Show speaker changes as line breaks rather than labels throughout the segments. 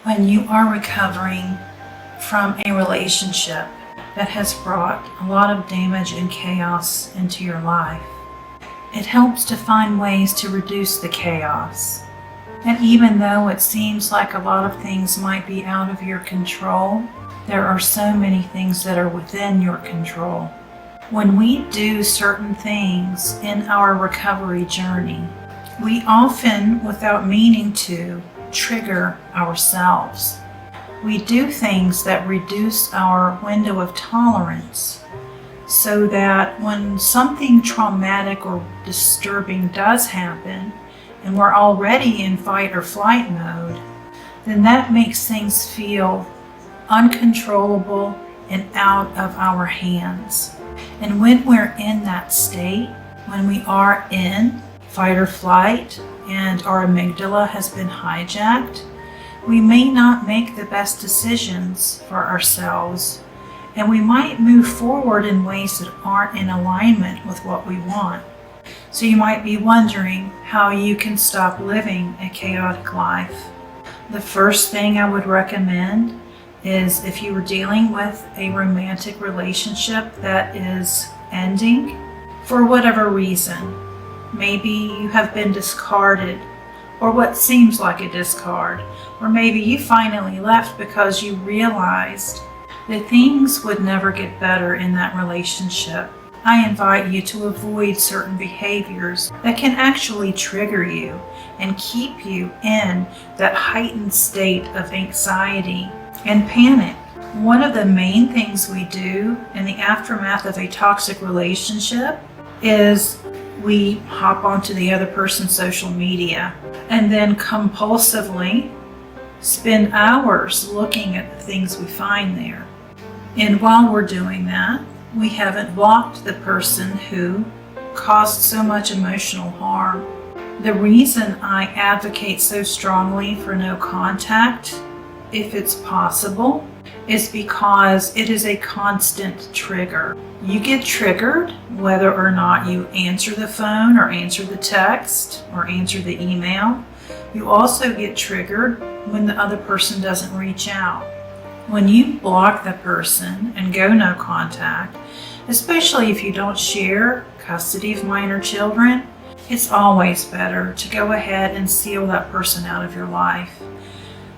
When you are recovering from a relationship that has brought a lot of damage and chaos into your life, it helps to find ways to reduce the chaos. And even though it seems like a lot of things might be out of your control, there are so many things that are within your control. When we do certain things in our recovery journey, we often, without meaning to, trigger ourselves. We do things that reduce our window of tolerance so that when something traumatic or disturbing does happen and we're already in fight or flight mode, then that makes things feel uncontrollable and out of our hands. And when we're in that state, when we are in fight or flight and our amygdala has been hijacked, we may not make the best decisions for ourselves, and we might move forward in ways that aren't in alignment with what we want. So you might be wondering how you can stop living a chaotic life. The first thing I would recommend is if you were dealing with a romantic relationship that is ending for whatever reason. Maybe you have been discarded, or what seems like a discard, or maybe you finally left because you realized that things would never get better in that relationship. I invite you to avoid certain behaviors that can actually trigger you and keep you in that heightened state of anxiety and panic. One of the main things we do in the aftermath of a toxic relationship is we hop onto the other person's social media and then compulsively spend hours looking at the things we find there. And while we're doing that, we haven't blocked the person who caused so much emotional harm. The reason I advocate so strongly for no contact, if it's possible, is because it is a constant trigger. You get triggered whether or not you answer the phone or answer the text or answer the email. You also get triggered when the other person doesn't reach out. When you block the person and go no contact, especially if you don't share custody of minor children, it's always better to go ahead and seal that person out of your life.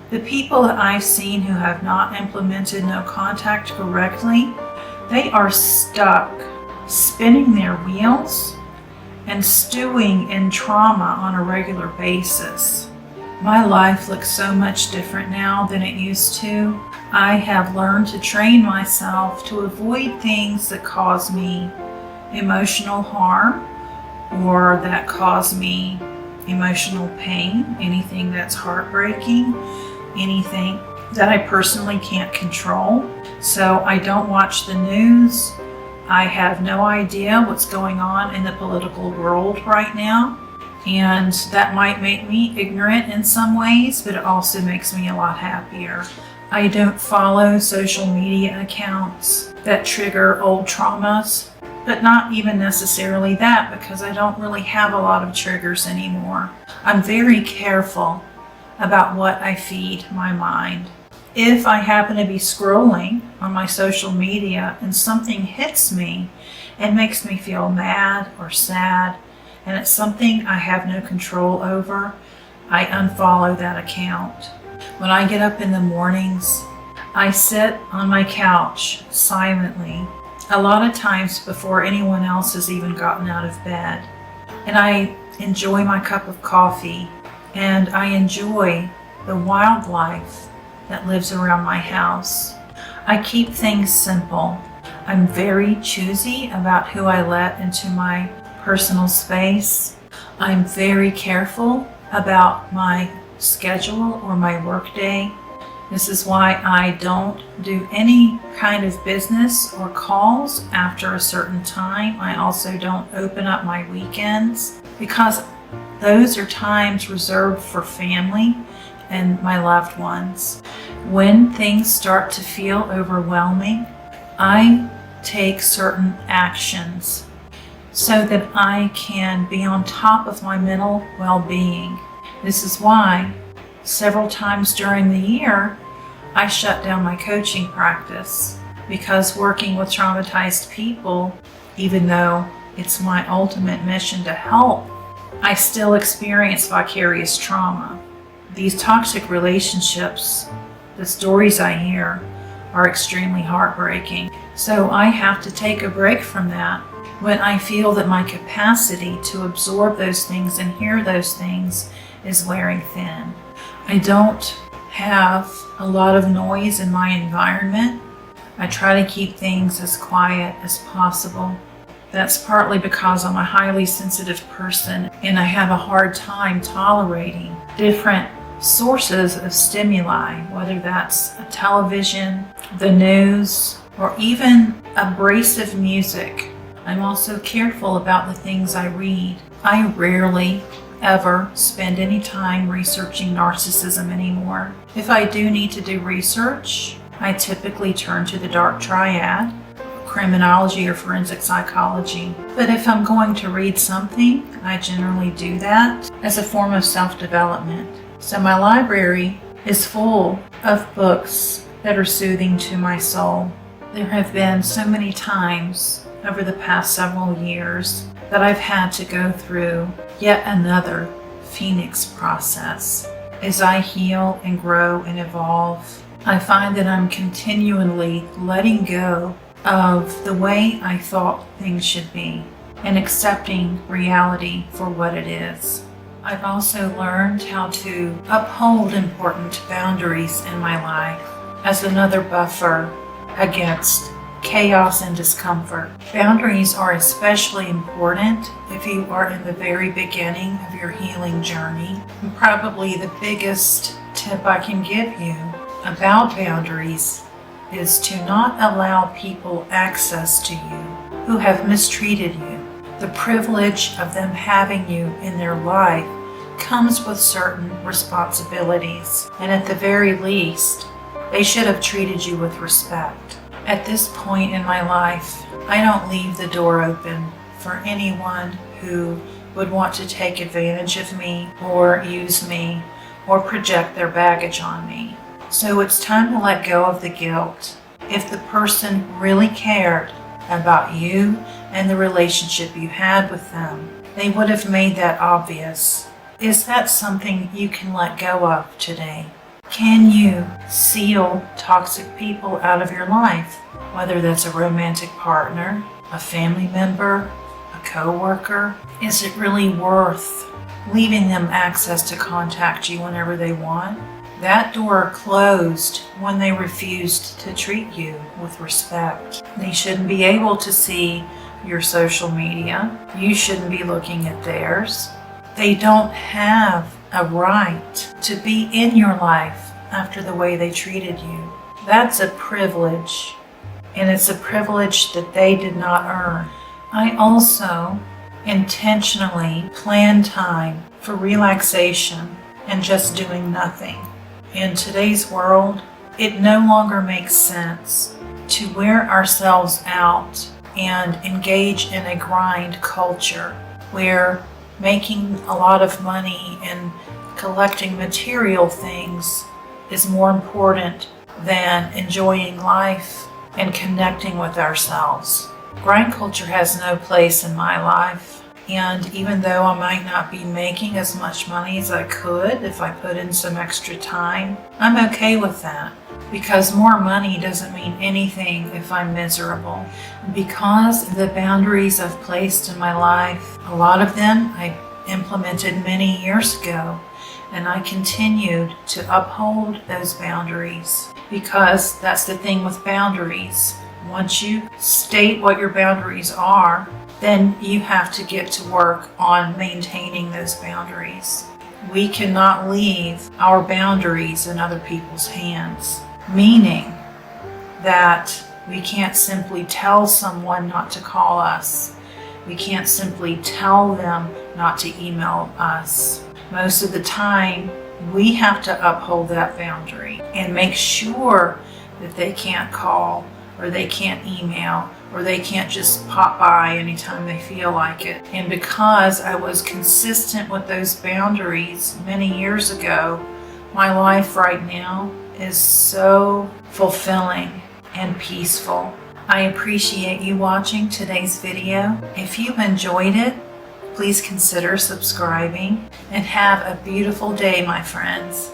The people that I've seen who have not implemented no contact correctly, they are stuck spinning their wheels and stewing in trauma on a regular basis. My life looks so much different now than it used to. I have learned to train myself to avoid things that cause me emotional harm or that cause me emotional pain, anything that's heartbreaking, anything that I personally can't control. So I don't watch the news. I have no idea what's going on in the political world right now. And that might make me ignorant in some ways, but it also makes me a lot happier. I don't follow social media accounts that trigger old traumas, but not even necessarily that, because I don't really have a lot of triggers anymore. I'm very careful about what I feed my mind. If I happen to be scrolling on my social media and something hits me and makes me feel mad or sad, and it's something I have no control over, I unfollow that account. When I get up in the mornings, I sit on my couch silently, a lot of times before anyone else has even gotten out of bed. And I enjoy my cup of coffee, and I enjoy the wildlife that lives around my house. I keep things simple. I'm very choosy about who I let into my personal space. I'm very careful about my schedule or my workday. This is why I don't do any kind of business or calls after a certain time. I also don't open up my weekends because those are times reserved for family and my loved ones. When things start to feel overwhelming, I take certain actions so that I can be on top of my mental well-being. This is why Several times during the year, I shut down my coaching practice because working with traumatized people, even though it's my ultimate mission to help, I still experience vicarious trauma. These toxic relationships, the stories I hear, are extremely heartbreaking. So I have to take a break from that when I feel that my capacity to absorb those things and hear those things is wearing thin. I don't have a lot of noise in my environment. I try to keep things as quiet as possible. That's partly because I'm a highly sensitive person and I have a hard time tolerating different sources of stimuli, whether that's a television, the news, or even abrasive music. I'm also careful about the things I read. I rarely ever spend any time researching narcissism anymore. If I do need to do research, I typically turn to the dark triad, criminology or forensic psychology. But if I'm going to read something, I generally do that as a form of self-development. So my library is full of books that are soothing to my soul. There have been so many times over the past several years that I've had to go through yet another phoenix process. As I heal and grow and evolve, I find that I'm continually letting go of the way I thought things should be and accepting reality for what it is. I've also learned how to uphold important boundaries in my life as another buffer against chaos and discomfort. Boundaries are especially important if you are in the very beginning of your healing journey. And probably the biggest tip I can give you about boundaries is to not allow people access to you who have mistreated you. The privilege of them having you in their life comes with certain responsibilities, and at the very least, they should have treated you with respect. At this point in my life, I don't leave the door open for anyone who would want to take advantage of me or use me or project their baggage on me. So it's time to let go of the guilt. If the person really cared about you and the relationship you had with them, they would have made that obvious. Is that something you can let go of today? Can you seal toxic people out of your life? Whether that's a romantic partner, a family member, a coworker, is it really worth leaving them access to contact you whenever they want? That door closed when they refused to treat you with respect. They shouldn't be able to see your social media. You shouldn't be looking at theirs. They don't have a right to be in your life after the way they treated you. That's a privilege, and it's a privilege that they did not earn. I also intentionally plan time for relaxation and just doing nothing. In today's world, it no longer makes sense to wear ourselves out and engage in a grind culture where making a lot of money and collecting material things is more important than enjoying life and connecting with ourselves. Grind culture has no place in my life, and even though I might not be making as much money as I could if I put in some extra time, I'm okay with that, because more money doesn't mean anything if I'm miserable. Because of the boundaries I've placed in my life, a lot of them I implemented many years ago, and I continued to uphold those boundaries, because that's the thing with boundaries. Once you state what your boundaries are, then you have to get to work on maintaining those boundaries. We cannot leave our boundaries in other people's hands, meaning that we can't simply tell someone not to call us. We can't simply tell them not to email us. Most of the time, we have to uphold that boundary and make sure that they can't call or they can't email or they can't just pop by anytime they feel like it. And because I was consistent with those boundaries many years ago, My life right now is so fulfilling and peaceful. I appreciate you watching today's video. If you enjoyed it, please consider subscribing and have a beautiful day, my friends.